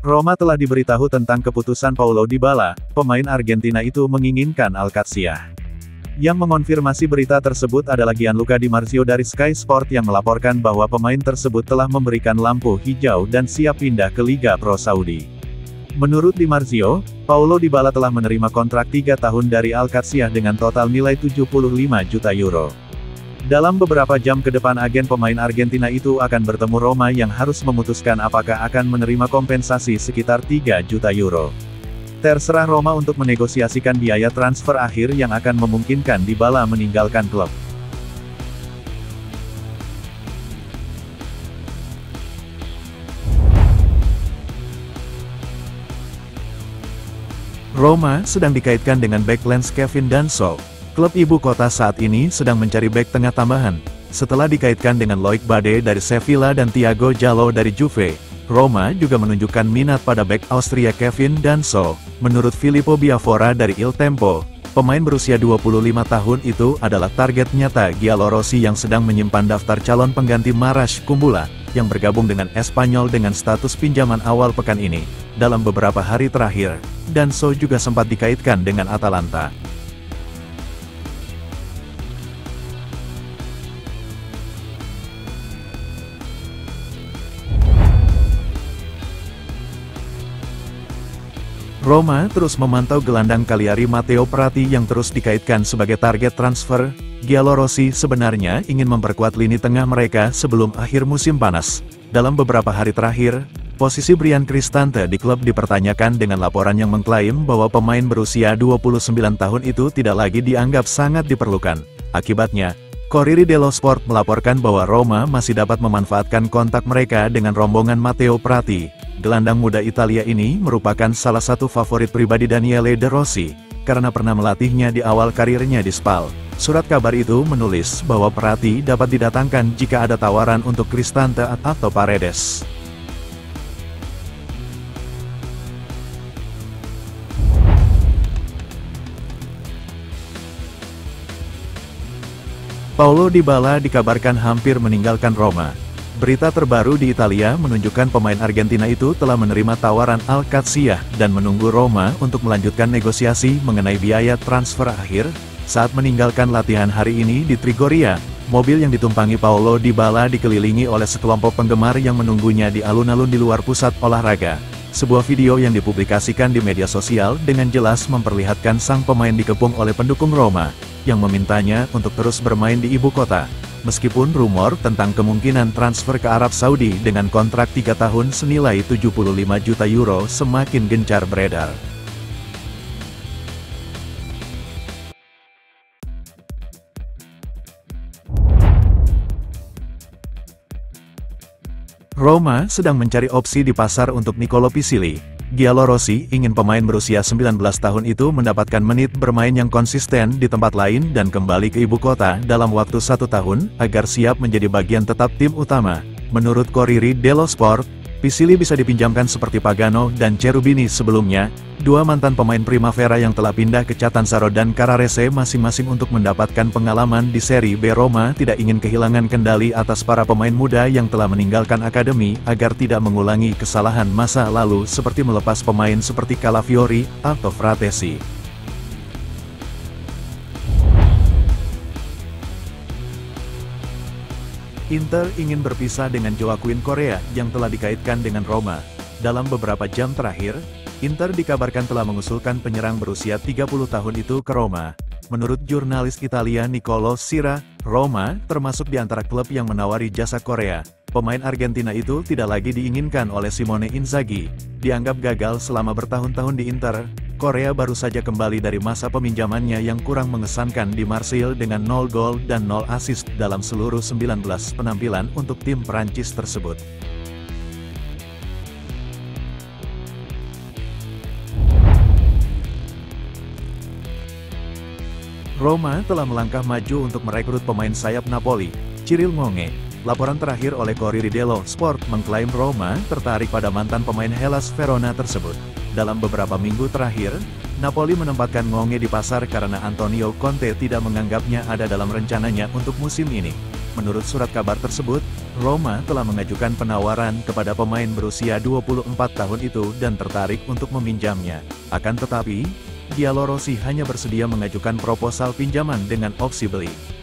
Roma telah diberitahu tentang keputusan Paulo Dybala, pemain Argentina itu menginginkan Alcacer. Yang mengonfirmasi berita tersebut adalah Gianluca Di Marzio dari Sky Sport yang melaporkan bahwa pemain tersebut telah memberikan lampu hijau dan siap pindah ke Liga Pro Saudi. Menurut Di Marzio, Paulo Dybala telah menerima kontrak 3 tahun dari Alcacer dengan total nilai 75 juta euro. Dalam beberapa jam ke depan agen pemain Argentina itu akan bertemu Roma yang harus memutuskan apakah akan menerima kompensasi sekitar 3 juta euro. Terserah Roma untuk menegosiasikan biaya transfer akhir yang akan memungkinkan Dybala meninggalkan klub. Roma sedang dikaitkan dengan bek Lens Kevin Danso. Klub ibu kota saat ini sedang mencari bek tengah tambahan. Setelah dikaitkan dengan Loic Bade dari Sevilla dan Thiago Jallo dari Juve, Roma juga menunjukkan minat pada bek Austria Kevin Danso. Menurut Filippo Biafora dari Il Tempo, pemain berusia 25 tahun itu adalah target nyata Giallorossi yang sedang menyimpan daftar calon pengganti Marash Kumbula, yang bergabung dengan Espanyol dengan status pinjaman awal pekan ini. Dalam beberapa hari terakhir, Danso juga sempat dikaitkan dengan Atalanta. Roma terus memantau gelandang Cagliari Matteo Prati yang terus dikaitkan sebagai target transfer. Giallorossi sebenarnya ingin memperkuat lini tengah mereka sebelum akhir musim panas. Dalam beberapa hari terakhir, posisi Brian Cristante di klub dipertanyakan dengan laporan yang mengklaim bahwa pemain berusia 29 tahun itu tidak lagi dianggap sangat diperlukan. Akibatnya, Corriere dello Sport melaporkan bahwa Roma masih dapat memanfaatkan kontak mereka dengan rombongan Matteo Prati. Gelandang muda Italia ini merupakan salah satu favorit pribadi Daniele De Rossi, karena pernah melatihnya di awal karirnya di Spal. Surat kabar itu menulis bahwa Prati dapat didatangkan jika ada tawaran untuk Cristante atau Paredes. Paulo Dybala dikabarkan hampir meninggalkan Roma. Berita terbaru di Italia menunjukkan pemain Argentina itu telah menerima tawaran Alcacer dan menunggu Roma untuk melanjutkan negosiasi mengenai biaya transfer akhir. Saat meninggalkan latihan hari ini di Trigoria, mobil yang ditumpangi Paulo Dybala dikelilingi oleh sekelompok penggemar yang menunggunya di alun-alun di luar pusat olahraga. Sebuah video yang dipublikasikan di media sosial dengan jelas memperlihatkan sang pemain dikepung oleh pendukung Roma, yang memintanya untuk terus bermain di ibu kota. Meskipun rumor tentang kemungkinan transfer ke Arab Saudi dengan kontrak 3 tahun senilai 75 juta euro semakin gencar beredar. Roma sedang mencari opsi di pasar untuk Nicolo Pisili. Giallorossi ingin pemain berusia 19 tahun itu mendapatkan menit bermain yang konsisten di tempat lain dan kembali ke ibu kota dalam waktu 1 tahun, agar siap menjadi bagian tetap tim utama. Menurut Corriere dello Sport, Pisili bisa dipinjamkan seperti Pagano dan Cherubini sebelumnya, dua mantan pemain Primavera yang telah pindah ke Catanzaro dan Carrarese masing-masing untuk mendapatkan pengalaman di Serie B. Roma tidak ingin kehilangan kendali atas para pemain muda yang telah meninggalkan akademi agar tidak mengulangi kesalahan masa lalu seperti melepas pemain seperti Calafiori atau Fratesi. Inter ingin berpisah dengan Joaquin Correa yang telah dikaitkan dengan Roma. Dalam beberapa jam terakhir, Inter dikabarkan telah mengusulkan penyerang berusia 30 tahun itu ke Roma. Menurut jurnalis Italia Nicolo Sira, Roma termasuk di antara klub yang menawari jasa Correa. Pemain Argentina itu tidak lagi diinginkan oleh Simone Inzaghi. Dianggap gagal selama bertahun-tahun di Inter, Correa baru saja kembali dari masa peminjamannya yang kurang mengesankan di Marseille dengan 0 gol dan 0 assist dalam seluruh 19 penampilan untuk tim Prancis tersebut. Roma telah melangkah maju untuk merekrut pemain sayap Napoli, Cyril Ngonge. Laporan terakhir oleh Corriere dello Sport mengklaim Roma tertarik pada mantan pemain Hellas Verona tersebut. Dalam beberapa minggu terakhir, Napoli menempatkan Ngonge di pasar karena Antonio Conte tidak menganggapnya ada dalam rencananya untuk musim ini. Menurut surat kabar tersebut, Roma telah mengajukan penawaran kepada pemain berusia 24 tahun itu dan tertarik untuk meminjamnya. Akan tetapi, Giallorossi hanya bersedia mengajukan proposal pinjaman dengan opsi beli.